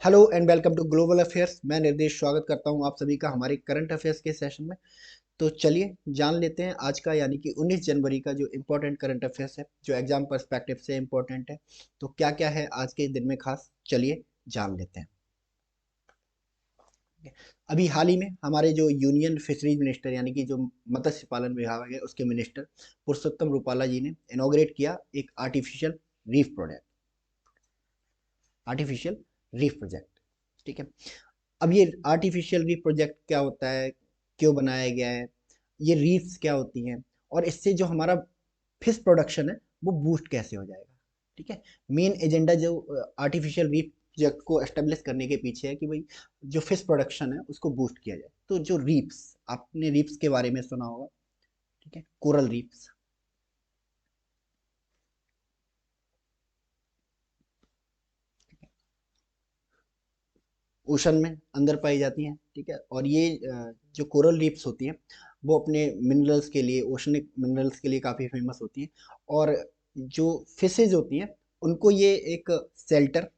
Hello and welcome to global affairs. मैं निर्देश स्वागत करता हूं आप सभी का हमारे करंट अफेयर्स के सेशन में। तो चलिए जान लेते हैं आज का यानी कि 19 जनवरी का जो इम्पोर्टेंट करंट अफेयर्स है, जो एग्जाम पर्सपेक्टिव से इम्पोर्टेंट है। तो क्या क्या है आज के दिन में खास, चलिए जान लेते हैं। अभी हाल ही में हमारे जो यूनियन फिशरीज मिनिस्टर यानी कि जो मत्स्य पालन विभाग है उसके मिनिस्टर पुरुषोत्तम रूपाला जी ने इनॉग्रेट किया एक आर्टिफिशियल रीफ प्रोजेक्ट। ठीक है। अब ये आर्टिफिशियल रीफ प्रोजेक्ट क्या होता है, क्यों बनाया गया है, ये रीफ्स क्या होती हैं, और इससे जो हमारा फिश प्रोडक्शन है वो बूस्ट कैसे हो जाएगा। ठीक है। मेन एजेंडा जो आर्टिफिशियल रीफ प्रोजेक्ट को एस्टेब्लिश करने के पीछे है कि भाई जो फिश प्रोडक्शन है उसको बूस्ट किया जाए। तो जो रीफ्स, आपने रीफ्स के बारे में सुना होगा। ठीक है, कोरल रीफ्स ओशन में अंदर पाई जाती हैं। ठीक है, और ये जो कोरल रीफ्स होती हैं वो अपने मिनरल्स के लिए, ओशनिक मिनरल्स के लिए काफ़ी फेमस होती हैं। और जो फिशेज होती हैं उनको ये एक शेल्टर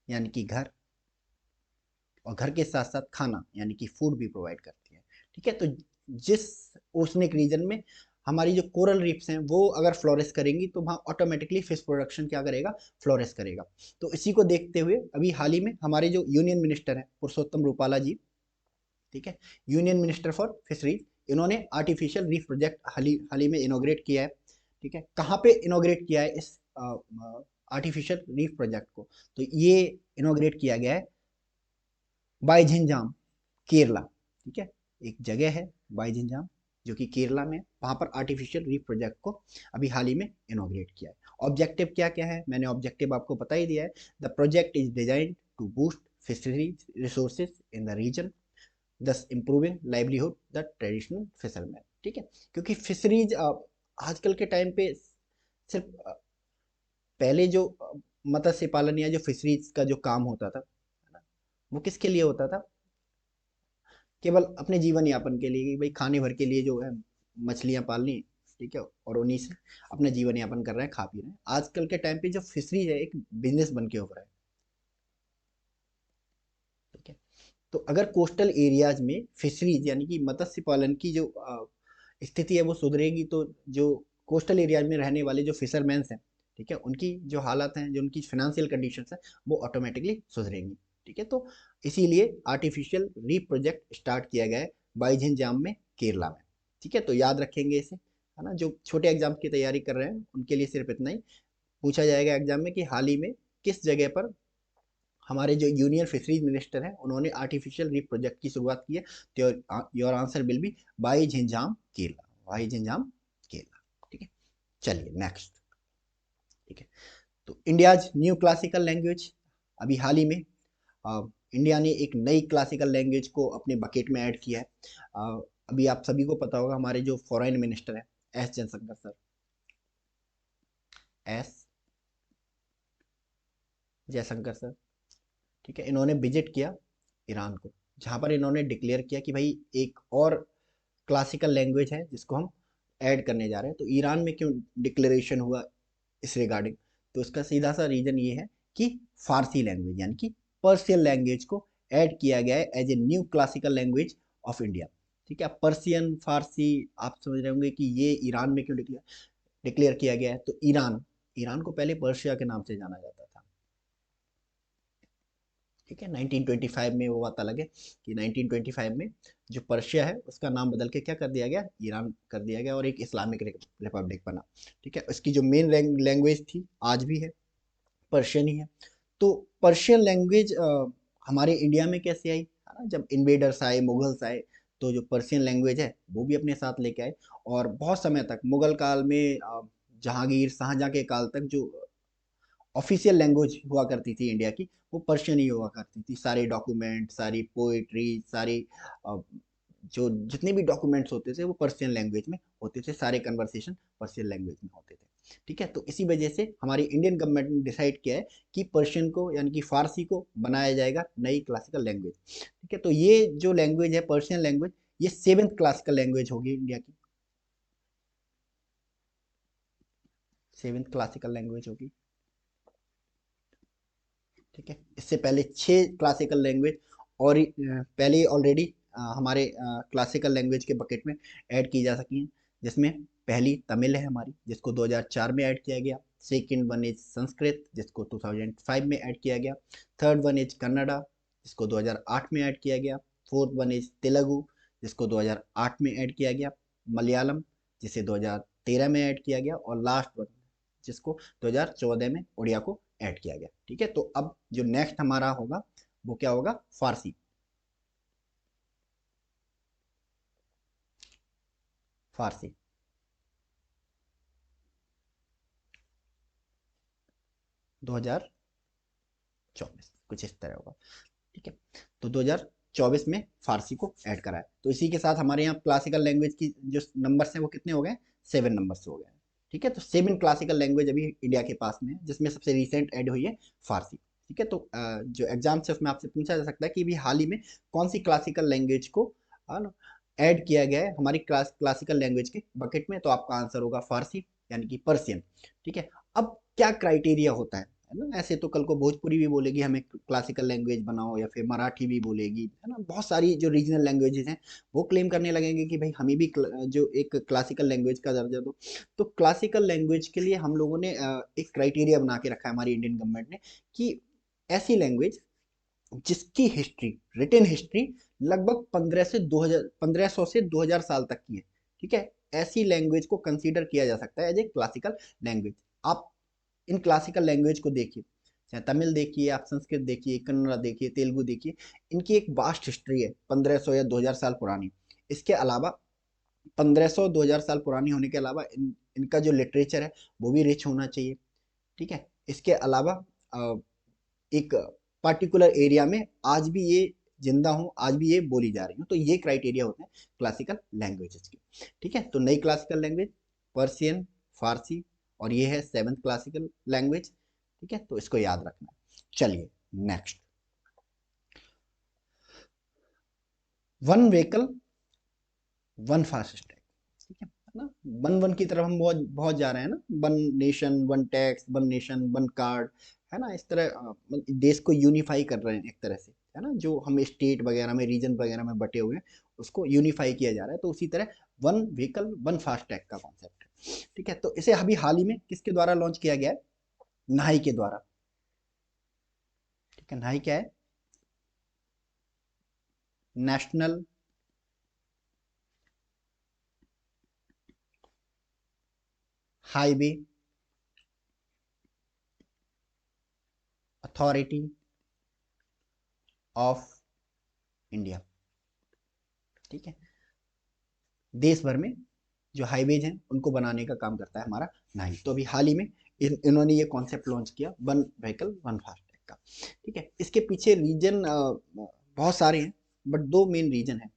यानी कि घर, और घर के साथ साथ खाना यानी कि फूड भी प्रोवाइड करती है। ठीक है, तो जिस ओशनिक रीजन में हमारी जो कोरल रीफ्स हैं वो अगर फ्लोरिश करेंगी तो वहाँ ऑटोमेटिकली फिश प्रोडक्शन क्या करेगा, फ्लोरिश करेगा। तो इसी को देखते हुए अभी हाल ही में हमारे जो यूनियन मिनिस्टर हैं पुरुषोत्तम रूपाला जी, ठीक है, यूनियन मिनिस्टर फॉर फिशरीज, इन्होंने आर्टिफिशियल रीफ प्रोजेक्ट हाल ही में इनोग्रेट किया है। ठीक है, कहाँ पे इनोग्रेट किया है इस आर्टिफिशियल रीफ प्रोजेक्ट को? तो ये इनोग्रेट किया गया है बाईझिंजाम, केरला। ठीक है, एक जगह है बाईझिंजाम जो कि केरला में, वहां पर आर्टिफिशियल रीफ प्रोजेक्ट को अभी हाल ही में इनोग्रेट किया है। ऑब्जेक्टिव क्या क्या है, मैंने ऑब्जेक्टिव आपको बता ही दिया है। The project is design to boost fisheries resources in the region, thus improving livelihood the traditional fisherman. ठीक है, क्योंकि फिशरीज आजकल के टाइम पे सिर्फ पहले जो मत्स्य पालन या जो फिशरीज का जो काम होता था, है ना, वो किसके लिए होता था? केवल अपने जीवन यापन के लिए, कि भाई खाने भर के लिए जो है मछलियां पालनी। ठीक है, और उन्हीं से अपना जीवन यापन कर रहे हैं, खा पी रहे हैं। आजकल के टाइम पे जो फिशरीज है एक बिजनेस बन के उभरा है। ठीक है, तो अगर कोस्टल एरियाज में फिशरीज यानी कि मत्स्य पालन की जो स्थिति है वो सुधरेगी, तो जो कोस्टल एरियाज में रहने वाले जो फिशरमैन हैं, ठीक है, उनकी जो हालात हैं, जो उनकी फाइनेंशियल कंडीशंस हैं, वो ऑटोमेटिकली सुधरेंगी। ठीक है, तो इसीलिए आर्टिफिशियल रीफ प्रोजेक्ट स्टार्ट किया गया है बाईझिंजाम में, केरला में। ठीक है, तो याद रखेंगे इसे, है ना। जो छोटे एग्जाम की तैयारी कर रहे हैं उनके लिए सिर्फ इतना ही पूछा जाएगा एग्जाम में कि हाल ही में किस जगह पर हमारे जो यूनियन फिशरीज मिनिस्टर हैं उन्होंने आर्टिफिशियल रीफ प्रोजेक्ट की शुरुआत की है। तो your answer will be by Vizhinjam Kerala, by Vizhinjam Kerala. ठीक है, चलिए नेक्स्ट। ठीक है, तो इंडियाज न्यू क्लासिकल लैंग्वेज, अभी हाल ही में इंडिया ने एक नई क्लासिकल लैंग्वेज को अपने बकेट में ऐड किया है। अभी आप सभी को पता होगा हमारे जो फॉरेन मिनिस्टर हैं S Jaishankar sir, S Jaishankar sir, ठीक है, इन्होंने विजिट किया ईरान को, जहाँ पर इन्होंने डिक्लेयर किया कि भाई एक और क्लासिकल लैंग्वेज है जिसको हम ऐड करने जा रहे हैं। तो ईरान में क्यों डिक्लेरेशन हुआ इस रिगार्डिंग? तो इसका सीधा सा रीजन ये है कि फारसी लैंग्वेज यानी कि पर्शियन लैंग्वेज को ऐड किया गया है as a new classical language of India. ठीक है, पर्शियन फारसी, आप समझ रहे होंगे कि ये ईरान में क्यों डिक्लेयर डिक्लेयर किया गया है। तो ईरान, ईरान को पहले पर्शिया के नाम से जाना जाता था। ठीक है, 1925 में वो बात अलग है कि 1925 में जो पर्शिया है उसका नाम बदल के क्या कर दिया गया, ईरान कर दिया गया, और एक इस्लामिक रिपब्लिक बना। ठीक है, उसकी जो मेन लैंग्वेज थी आज भी है, पर्शियन ही है। तो पर्शियन लैंग्वेज हमारे इंडिया में कैसे आई, है ना, जब इन्वेडर्स आए, मुगल्स आए, तो जो पर्शियन लैंग्वेज है वो भी अपने साथ लेके आए। और बहुत समय तक मुगल काल में जहांगीर शाहजहां के काल तक जो ऑफिशियल लैंग्वेज हुआ करती थी इंडिया की, वो पर्शियन ही हुआ करती थी। सारे डॉक्यूमेंट, सारी पोइट्री, सारी अ, जो जितने भी डॉक्यूमेंट्स होते थे वो पर्शियन लैंग्वेज में होते थे, सारे कन्वर्सेशन पर्शियन लैंग्वेज में होते थे। ठीक है, तो इसी वजह से हमारी इंडियन गवर्नमेंट ने डिसाइड किया है कि पर्शियन को यानी कि फारसी को बनाया जाएगा नई क्लासिकल लैंग्वेज। ठीक है, तो ये जो लैंग्वेज है पर्शियन लैंग्वेज, ये सेवेंथ क्लासिकल लैंग्वेज होगी इंडिया की, सेवेंथ क्लासिकल लैंग्वेज होगी। ठीक है। इससे पहले 6 क्लासिकल लैंग्वेज और पहले ऑलरेडी हमारे क्लासिकल लैंग्वेज के बकेट में ऐड की जा सकी हैं, जिसमें पहली तमिल है हमारी, जिसको 2004 में ऐड किया गया। सेकंड वन इज संस्कृत, जिसको 2005 में ऐड किया गया। थर्ड वन इज कन्नड़ा, जिसको 2008 में ऐड किया गया। फोर्थ वन इज तेलुगु, जिसको 2008 में ऐड किया गया। मलयालम, जिसे 2013 में ऐड किया गया। और लास्ट वन, जिसको 2014 में उड़िया को ऐड किया गया। ठीक है, तो अब जो नेक्स्ट हमारा होगा वो क्या होगा? फारसी। फारसी 2024 कुछ इस तरह होगा। ठीक है, तो 2024 में फारसी को ऐड करा है। तो इसी के साथ हमारे यहाँ क्लासिकल लैंग्वेज की जो नंबर्स हैं वो कितने हो गए? 7 नंबर्स हो गए। ठीक है, तो 7 क्लासिकल लैंग्वेज अभी इंडिया के पास में है, जिसमें सबसे रिसेंट ऐड हुई है फारसी। ठीक है, तो जो एग्जाम से उसमें आपसे पूछा जा सकता है कि भी हाल ही में कौन सी क्लासिकल लैंग्वेज को ऐड किया गया है हमारी क्लासिकल लैंग्वेज के बकेट में, तो आपका आंसर होगा फारसी, यानी कि पर्शियन। ठीक है, अब क्या क्राइटेरिया होता है ना? ऐसे तो कल को भोजपुरी भी बोलेगी हमें क्लासिकल लैंग्वेज बनाओ, या फिर मराठी भी बोलेगी, है ना? बहुत सारी जो रीजनल लैंग्वेजेस हैं वो क्लेम करने लगेंगे कि भाई हमें भी जो एक क्लासिकल लैंग्वेज का दर्जा दो। तो क्लासिकल लैंग्वेज के लिए हम लोगों ने एक क्राइटेरिया बना के रखा है हमारी इंडियन गवर्नमेंट ने, कि ऐसी लैंग्वेज जिसकी हिस्ट्री, रिटन हिस्ट्री लगभग 1500 से 2000 साल तक की है। ठीक है, ऐसी लैंग्वेज को कंसीडर किया जा सकता है एज ए क्लासिकल लैंग्वेज। आप इन क्लासिकल लैंग्वेज को देखिए, चाहे तमिल देखिए, आप संस्कृत देखिए, कन्नड़ा देखिए, तेलुगु देखिए, इनकी एक वास्ट हिस्ट्री है 1500 या 2000 साल पुरानी। इसके अलावा 1500 2000 साल पुरानी होने के अलावा इनका जो लिटरेचर है वो भी रिच होना चाहिए। ठीक है, इसके अलावा एक पर्टिकुलर एरिया में आज भी ये जिंदा हूँ, आज भी ये बोली जा रही हूँ, तो ये क्राइटेरिया होते हैं क्लासिकल लैंग्वेजेस के। ठीक है, तो नई क्लासिकल लैंग्वेज पर्शियन, फारसी, और ये है 7th क्लासिकल लैंग्वेज। ठीक है, तो इसको याद रखना। चलिए next, one vehicle one fast tag. ठीक है ना? वन वन की तरफ हम बहुत बहुत जा रहे हैं ना, one nation one tax, one nation one card, है ना? इस तरह देश को यूनिफाई कर रहे हैं एक तरह से, है ना? जो हम स्टेट वगैरह में, रीजन वगैरह में बटे हुए हैं, उसको यूनिफाई किया जा रहा है। तो उसी तरह one vehicle one fast tag का कॉन्सेप्ट है। ठीक है, तो इसे अभी हाल ही में किसके द्वारा लॉन्च किया गया है? नाई के द्वारा। ठीक है, नाई क्या है? National highway authority of India. ठीक है, देश भर में जो हाईवेज हैं उनको बनाने का काम करता है हमारा नाई। तो अभी हाल ही में इन्होंने ये कॉन्सेप्ट लॉन्च किया, वन व्हीकल वन फास्टैग का। ठीक है, इसके पीछे रीजन बहुत सारे हैं, बट दो मेन रीजन है।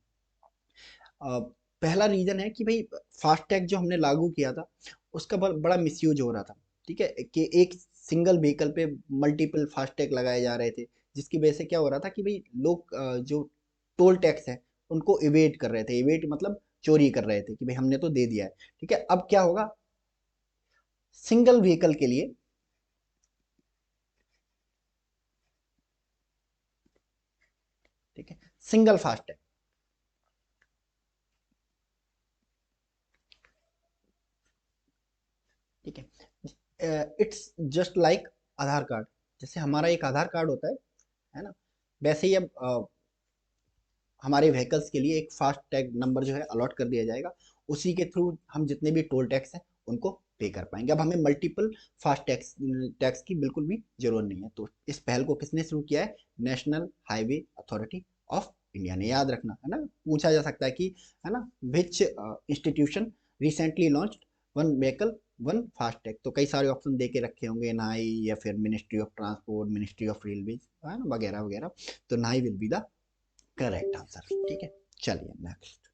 पहला रीजन है कि भाई फास्टैग जो हमने लागू किया था उसका बड़ा मिसयूज हो रहा था। ठीक है, कि एक सिंगल व्हीकल पे मल्टीपल फास्टैग लगाए जा रहे थे, जिसकी वजह से क्या हो रहा था कि भाई लोग जो टोल टैक्स है उनको इवेट कर रहे थे। इवेट मतलब चोरी कर रहे थे कि भाई हमने तो दे दिया है। ठीक है, अब क्या होगा? सिंगल व्हीकल के लिए, ठीक है, सिंगल फास्टैग। ठीक है, it's just like Aadhaar card. जैसे हमारा एक आधार कार्ड होता है ना? वैसे ही अब हमारे व्हीकल्स के लिए एक फास्ट टैग नंबर जो है अलॉट कर दिया जाएगा। उसी के थ्रू हम जितने भी टोल टैक्स हैं उनको पे कर पाएंगे। अब हमें मल्टीपल फास्ट टैक्स टैक्स की बिल्कुल भी जरूरत नहीं है। तो इस पहल को किसने शुरू किया है? National highway authority of India ने। याद रखना, है ना? पूछा जा सकता है कि, है ना, विच institution recently launch one vehicle one fast tag. तो कई सारे ऑप्शन दे के रखे होंगे, एनआई या फिर ministry of transport, ministry of railway, है ना, वगैरह वगैरह। तो नाई will be the correct answer. ठीक है, चलिए नेक्स्ट,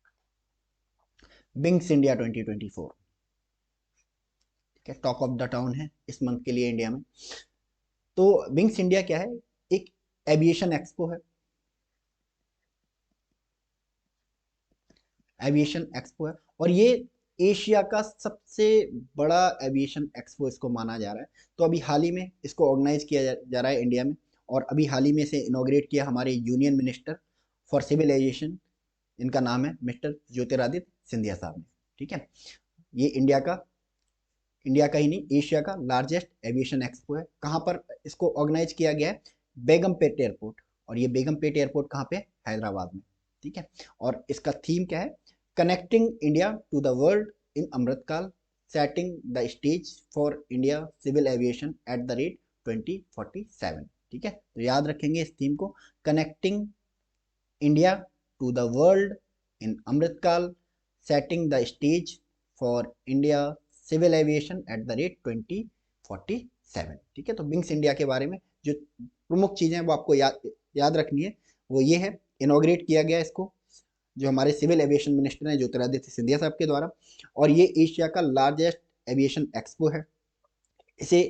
बिंग्स इंडिया 2024। ठीक है, टॉक ऑफ द टाउन है इस मंथ के लिए इंडिया में। तो बिंग्स इंडिया क्या है? एक एविएशन एक्सपो है। एविएशन एक्सपो है, और ये एशिया का सबसे बड़ा एविएशन एक्सपो इसको माना जा रहा है। तो अभी हाल ही में इसको ऑर्गेनाइज किया जा रहा है इंडिया में, और अभी हाल ही में से इनॉग्रेट किया हमारे union minister for civil aviation, इनका नाम है मिस्टर ज्योतिरादित्य सिंधिया साहब ने। ठीक है, ये इंडिया का ही नहीं एशिया का लार्जेस्ट एविएशन एक्सपो है। कहाँ पर इसको ऑर्गेनाइज किया गया है? बेगमपेट एयरपोर्ट। और ये बेगमपेट एयरपोर्ट कहाँ पे? हैदराबाद में। ठीक है, और इसका थीम क्या है? Connecting India to the world in Amritkaal, setting the stage for India civil aviation at the rate 2047। ठीक है, तो याद रखेंगे इस थीम को, connecting India to the world in Amritkaal, setting the stage for India civil aviation at the rate 2047। ठीक है, तो विंग्स इंडिया के बारे में जो प्रमुख चीजें वो आपको याद रखनी है, वो ये है, इनॉग्रेट किया गया इसको जो हमारे सिविल एविएशन मिनिस्टर हैं ज्योतिरादित्य सिंधिया साहब के द्वारा, और ये एशिया का लार्जेस्ट एविएशन एक्सपो है। इसे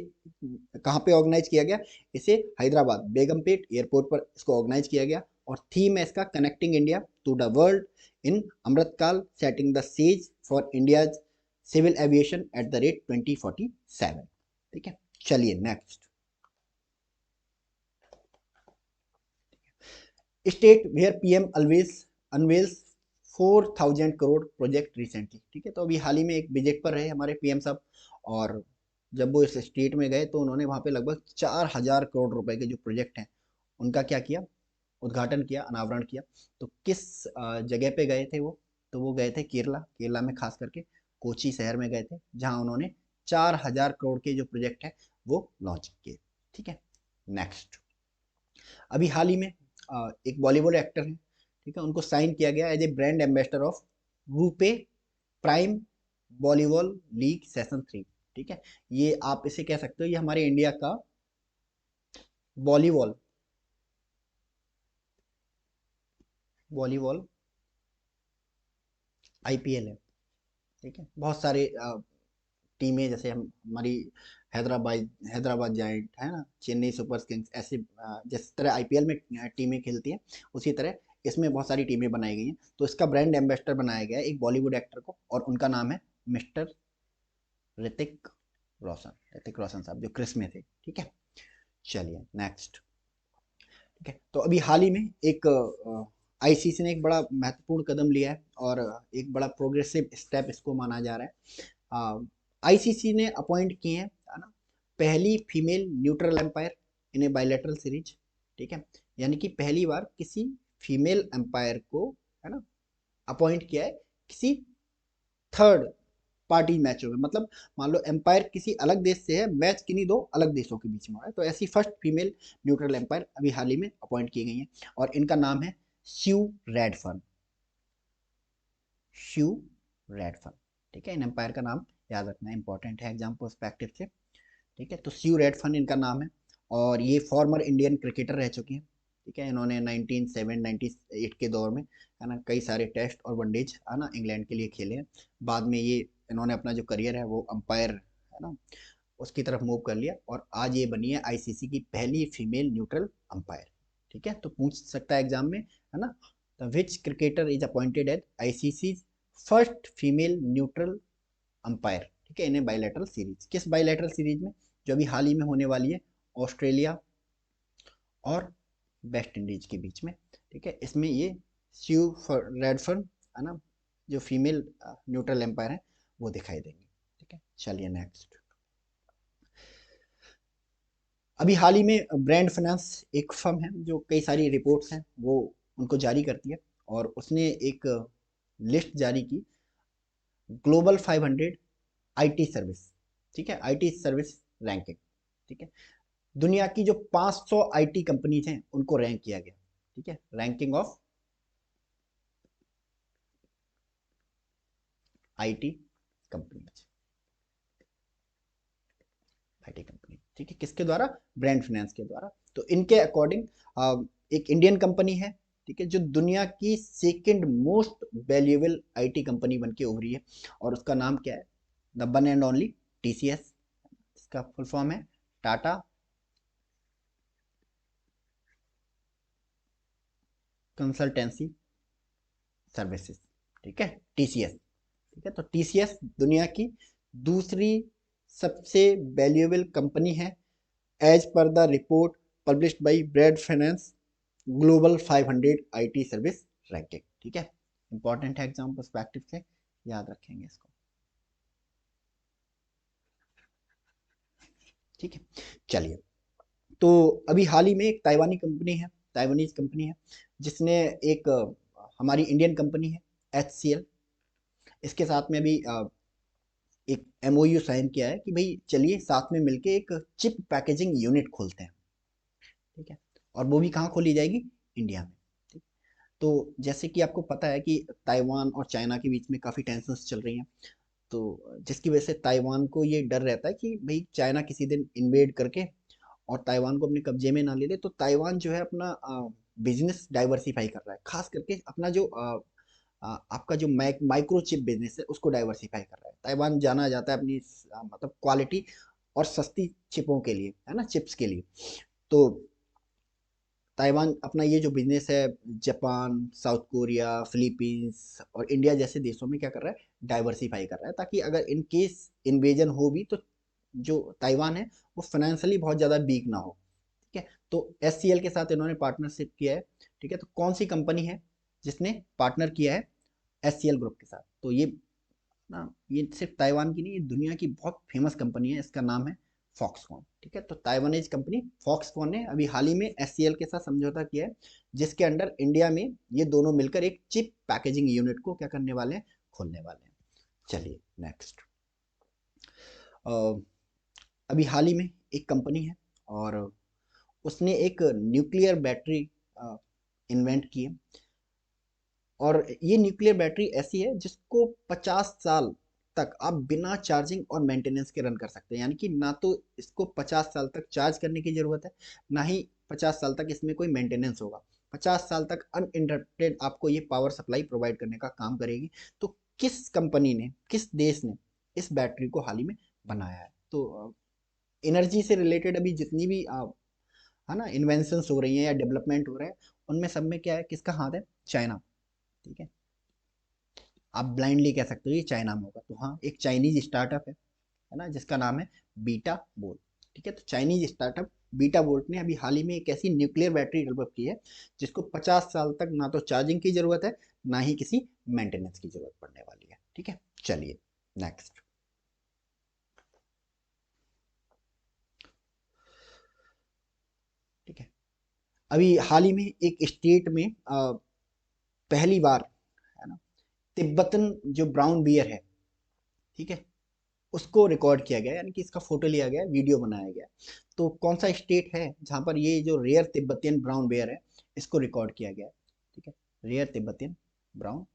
कहाँ पे ऑर्गेनाइज किया गया? इसे हैदराबाद बेगमपेट एयरपोर्ट पर इसको ऑर्गेनाइज किया गया, और थीम है इसका connecting India to the world in Amritkaal, setting the stage for India civil aviation at the rate 2047। ठीक है, चलिए next, state where PM unveils 4000 crore project recently. ठीक है, तो अभी हाल ही में एक विजिट पर रहे हमारे पीएम साहब, और जब वो इस स्टेट में गए तो उन्होंने वहां पे लगभग 4000 करोड़ रुपए के जो प्रोजेक्ट हैं उनका क्या किया? उद्घाटन किया, अनावरण किया। तो किस जगह पे गए थे वो? तो वो गए थे केरला में, खास करके कोची शहर में गए थे, जहां उन्होंने 4000 करोड़ के जो प्रोजेक्ट है वो लॉन्च किए। ठीक है, नेक्स्ट, अभी हाल ही में एक बॉलीवुड एक्टर है, ठीक है, उनको साइन किया गया as a brand ambassador of RuPay prime volleyball league session 3। ठीक है, ये आप इसे कह सकते हो, ये हमारे इंडिया का वॉलीबॉल वॉलीबॉल आईपीएल है। ठीक है, बहुत सारे टीमें, जैसे हम हमारी हैदराबाद जायंट है ना, चेन्नई सुपर किंग्स, ऐसे जिस तरह आईपीएल में टीमें खेलती हैं उसी तरह इसमें बहुत सारी टीमें बनाई गई हैं। तो इसका ब्रांड एम्बेसडर बनाया गया है एक बॉलीवुड एक्टर को, और उनका नाम है मिस्टर ऋतिक रोशन साहब, जो क्रिस में थे। ठीक है, चलिए नेक्स्ट। ठीक है, तो अभी हाल ही में एक आईसीसी ने एक बड़ा महत्वपूर्ण कदम लिया है, और एक बड़ा प्रोग्रेसिव स्टेप इसको माना जा रहा है। आईसीसी ने अपॉइंट किए हैं, है ना, पहली female neutral umpire in a bilateral series. ठीक है, यानी कि पहली बार किसी फीमेल एम्पायर को, है ना, अपॉइंट किया है किसी थर्ड पार्टी मैचों में। मतलब मान लो एम्पायर किसी अलग देश से है, मैच किन्हीं दो अलग देशों के बीच में हो रहा है, तो ऐसी फर्स्ट फीमेल न्यूट्रल एम्पायर अभी हाल ही में अपॉइंट की गई हैं, और इनका नाम है स्यू रेडफर्न। स्यू रेडफर्न। ठीक है, इन एम्पायर का नाम याद रखना इंपॉर्टेंट है एग्जाम पर्सपेक्टिव से। ठीक है, तो स्यू रेडफर्न इनका नाम है, और ये फॉर्मर इंडियन क्रिकेटर रह चुके हैं। ठीक है, इन्होंने 1998 के दौर में, है ना, कई सारे टेस्ट और वनडेज, है ना, इंग्लैंड के लिए खेले हैं। बाद में ये इन्होंने अपना जो करियर है वो अंपायर, है ना, उसकी तरफ मूव कर लिया, और आज ये बनी है आईसीसी की पहली फीमेल न्यूट्रल अंपायर। ठीक है, तो पूछ सकता है एग्जाम में, है ना, which cricketer is appointed as ICC first female neutral umpire. ठीक है, इन्हें बायलैटरल सीरीज, किस बायलैटरल सीरीज में? जो अभी हाल ही में होने वाली है ऑस्ट्रेलिया और वेस्ट इंडीज के बीच में। ठीक है, इसमें ये स्यू रेडफर्न, है ना, जो फीमेल न्यूट्रल एम्पायर है वो दिखाई देंगे। ठीक है, चलिए नेक्स्ट। अभी हाल ही में ब्रांड फाइनेंस एक फर्म है जो कई सारी रिपोर्ट्स हैं वो उनको जारी करती है, और उसने एक लिस्ट जारी की, ग्लोबल 500 आईटी सर्विस। ठीक है, आईटी सर्विस रैंकिंग। ठीक है, दुनिया की जो 500 आईटी कंपनीज हैं उनको रैंक किया गया। ठीक है, ranking of IT companies, IT company. ठीक है, किसके द्वारा? ब्रांड फाइनेंस के द्वारा। तो इनके अकॉर्डिंग एक इंडियन कंपनी है, ठीक है, जो दुनिया की second most valuable IT company बन के उभरी है, और उसका नाम क्या है? The one and only TCS. इसका फुल फॉर्म है टाटा कंसल्टेंसी सर्विसेज। ठीक है, टीसीएस। ठीक है, तो टीसीएस दुनिया की दूसरी सबसे वैल्यूएबल कंपनी है as per the report published by Brand Finance global 500 IT service ranking. ठीक है, इंपॉर्टेंट है एग्जाम पर्सपेक्टिव से, याद रखेंगे इसको। ठीक है, चलिए, तो अभी हाल ही में एक ताइवानी कंपनी है, ताइवानीज कंपनी है, जिसने एक हमारी इंडियन कंपनी है HCL, इसके साथ में अभी एक MOU साइन किया है कि भाई चलिए साथ में मिलके एक चिप पैकेजिंग यूनिट खोलते हैं। ठीक है, और वो भी कहाँ खोली जाएगी, इंडिया में। ठीक, तो जैसे कि आपको पता है कि ताइवान और चाइना के बीच में काफ़ी टेंशन्स चल रही हैं, तो जिसकी वजह से ताइवान को ये डर रहता है कि भाई चाइना किसी दिन इन्वेड करके और ताइवान को अपने कब्जे में ना ले ले, तो ताइवान जो है अपना बिजनेस डाइवर्सिफाई कर रहा है, खास करके अपना जो आपका जो माइक्रो चिप बिजनेस है उसको डाइवर्सिफाई कर रहा है। ताइवान जाना जाता है अपनी मतलब क्वालिटी और सस्ती चिपों के लिए, है ना, चिप्स के लिए। तो ताइवान अपना ये जो बिजनेस है जापान, साउथ कोरिया, फिलीपींस और इंडिया जैसे देशों में क्या कर रहा है, डाइवर्सिफाई कर रहा है, ताकि अगर इन केस इन्वेजन हो भी तो जो ताइवान है वो फाइनेंशियली बहुत ज़्यादा वीक ना हो। ठीक है, तो HCL के साथ इन्होंने पार्टनरशिप किया है। ठीक है, तो कौन सी कंपनी है जिसने पार्टनर किया है HCL ग्रुप के साथ, तो ये ना, ये सिर्फ ताइवान की नहीं, ये दुनिया की बहुत फेमस कंपनी है, इसका नाम है फॉक्सकॉन। ठीक है, तो ताइवानीज कंपनी फॉक्सकॉन ने अभी हाल ही में HCL के साथ समझौता किया है, जिसके अंडर इंडिया में ये दोनों मिलकर एक चिप पैकेजिंग यूनिट को क्या करने वाले हैं, खोलने वाले हैं। चलिए नेक्स्ट, अभी हाल ही में एक कंपनी है और उसने एक न्यूक्लियर बैटरी इन्वेंट की है, और ये न्यूक्लियर बैटरी ऐसी है जिसको 50 साल तक आप बिना चार्जिंग और मेंटेनेंस के रन कर सकते हैं, यानी कि ना तो इसको 50 साल तक चार्ज करने की ज़रूरत है, ना ही 50 साल तक इसमें कोई मेंटेनेंस होगा। 50 साल तक अनइंटरप्टेड आपको ये पावर सप्लाई प्रोवाइड करने का काम करेगी। तो किस कंपनी ने, किस देश ने इस बैटरी को हाल ही में बनाया है, तो एनर्जी से रिलेटेड अभी जितनी भी है ना इन्वेंशंस हो रही हैं या डेवलपमेंट हो रहा है, उनमें सब में क्या है, किसका हाथ है, चाइना। ठीक है, आप ब्लाइंडली कह सकते हो ये चाइना में होगा, तो हाँ एक चाइनीज स्टार्टअप है ना, जिसका नाम है बीटा बोल्ट। ठीक है, तो चाइनीज स्टार्टअप बीटा बोल्ट ने अभी हाल ही में एक ऐसी न्यूक्लियर बैटरी डेवलप की है जिसको 50 साल तक ना तो चार्जिंग की जरूरत है, ना ही किसी मेंटेनेंस की जरूरत पड़ने वाली है। ठीक है, चलिए नेक्स्ट, ठीक है, अभी हाल ही में एक स्टेट में पहली बार, है ना, तिब्बतन जो ब्राउन बियर है, ठीक है, उसको रिकॉर्ड किया गया, यानी कि इसका फोटो लिया गया, वीडियो बनाया गया। तो कौन सा स्टेट है जहाँ पर ये जो रेयर तिब्बतियन ब्राउन बेयर है इसको रिकॉर्ड किया गया है। ठीक है, रेयर तिब्बतियन ब्राउन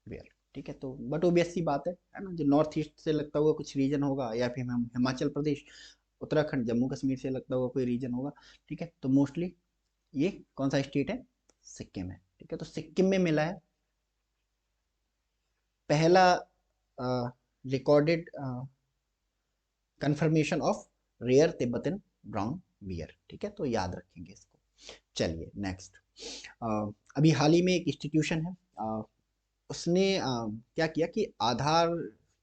बेयर। ठीक है, तो बट ओबियस सी बात है ना, जो नॉर्थ ईस्ट से लगता हुआ कुछ रीजन होगा, या फिर हम हिमाचल प्रदेश, उत्तराखंड, जम्मू कश्मीर से लगता हुआ कोई रीजन होगा। ठीक है, तो मोस्टली ये कौन सा स्टेट है, सिक्किम है। ठीक है, तो सिक्किम में मिला है पहला recorded confirmation of rare Tibetan brown bear. ठीक है, तो याद रखेंगे इसको। चलिए नेक्स्ट, अभी हाल ही में एक इंस्टीट्यूशन है, उसने क्या किया कि आधार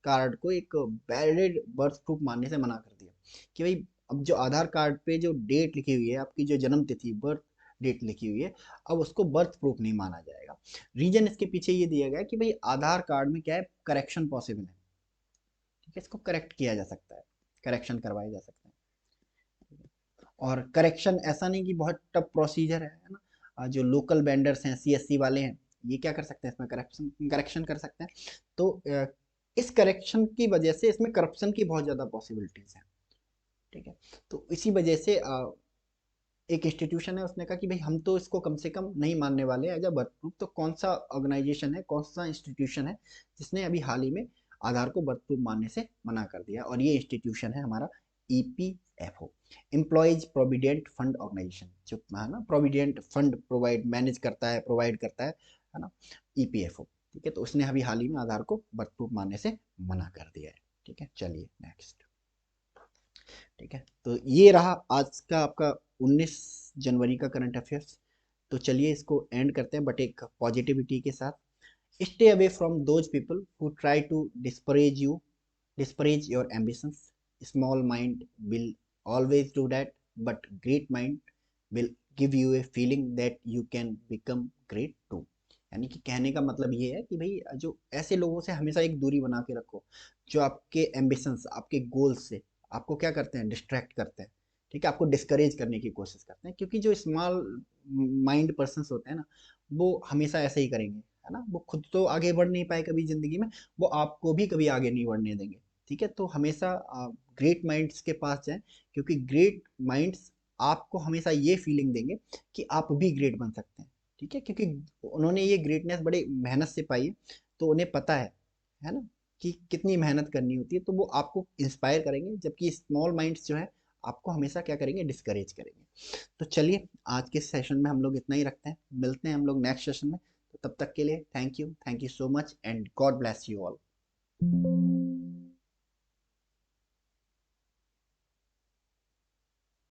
कार्ड को एक वैलिड बर्थ प्रूफ मानने से मना कर दिया, कि भाई अब जो आधार कार्ड पे जो डेट लिखी हुई है, आपकी जो जन्म तिथि, बर्थ डेट लिखी हुई है, अब उसको बर्थ प्रूफ नहीं माना जाएगा। रीजन इसके पीछे ये दिया गया कि भाई आधार कार्ड में क्या है, करेक्शन पॉसिबल है। ठीक है, इसको करेक्ट किया जा सकता है, करेक्शन करवाए जा सकते हैं। और करेक्शन ऐसा नहीं कि बहुत टफ प्रोसीजर है ना, जो लोकल वेंडर्स हैं, CSC वाले हैं, ये क्या कर सकते हैं, इसमें करेक्शन करेक्शन कर सकते हैं। तो इस करेक्शन की वजह से इसमें करप्शन की बहुत ज़्यादा पॉसिबिलिटीज है। ठीक है, तो इसी वजह से एक इंस्टीट्यूशन है, उसने कहा कि भाई हम तो इसको कम से कम नहीं मानने वाले एज अ बर्थ प्रूफ। तो कौन सा ऑर्गेनाइजेशन है, कौन सा इंस्टीट्यूशन है जिसने अभी हाल ही में आधार को बर्थ प्रूफ मानने से मना कर दिया, और ये इंस्टीट्यूशन है हमारा EPFO, employees provident fund organisation, जो है ना प्रोविडेंट फंड प्रोवाइड मैनेज करता है, प्रोवाइड करता है ना, EPFO। ठीक है, तो उसने अभी हाल ही में आधार को बर्थ प्रूफ मानने से मना कर दिया है। ठीक है, चलिए नेक्स्ट, ठीक है, तो ये रहा आज का आपका 19 जनवरी का करंट अफेयर्स। तो चलिए इसको एंड करते हैं, बट एक पॉजिटिविटी के साथ। Stay away from those people who try to disparage your ambitions. Small mind will always do that, but great mind will give you a feeling that you can become great too। यानी कि कहने का मतलब ये है कि भाई जो ऐसे लोगों से हमेशा एक दूरी बना के रखो, जो आपके एम्बिशंस, आपके गोल्स से आपको क्या करते हैं, डिस्ट्रैक्ट करते हैं, ठीक है, आपको डिस्करेज करने की कोशिश करते हैं। क्योंकि जो स्मॉल माइंड पर्सन्स होते हैं ना, वो हमेशा ऐसे ही करेंगे, है ना। वो खुद तो आगे बढ़ नहीं पाए कभी ज़िंदगी में, वो आपको भी कभी आगे नहीं बढ़ने देंगे, ठीक है। तो हमेशा ग्रेट माइंड्स के पास जाएँ, क्योंकि ग्रेट माइंड्स आपको हमेशा ये फीलिंग देंगे कि आप भी ग्रेट बन सकते हैं, ठीक है। क्योंकि उन्होंने ये ग्रेटनेस बड़ी मेहनत से पाई है, तो उन्हें पता है ना, कि कितनी मेहनत करनी होती है। तो वो आपको इंस्पायर करेंगे, जबकि स्मॉल माइंड्स जो है आपको हमेशा क्या करेंगे, डिस्करेज करेंगे। तो चलिए, आज के सेशन में हम लोग इतना ही रखते हैं, मिलते हैं हम लोग नेक्स्ट सेशन में। तो तब तक के लिए thank you so much and God bless you all.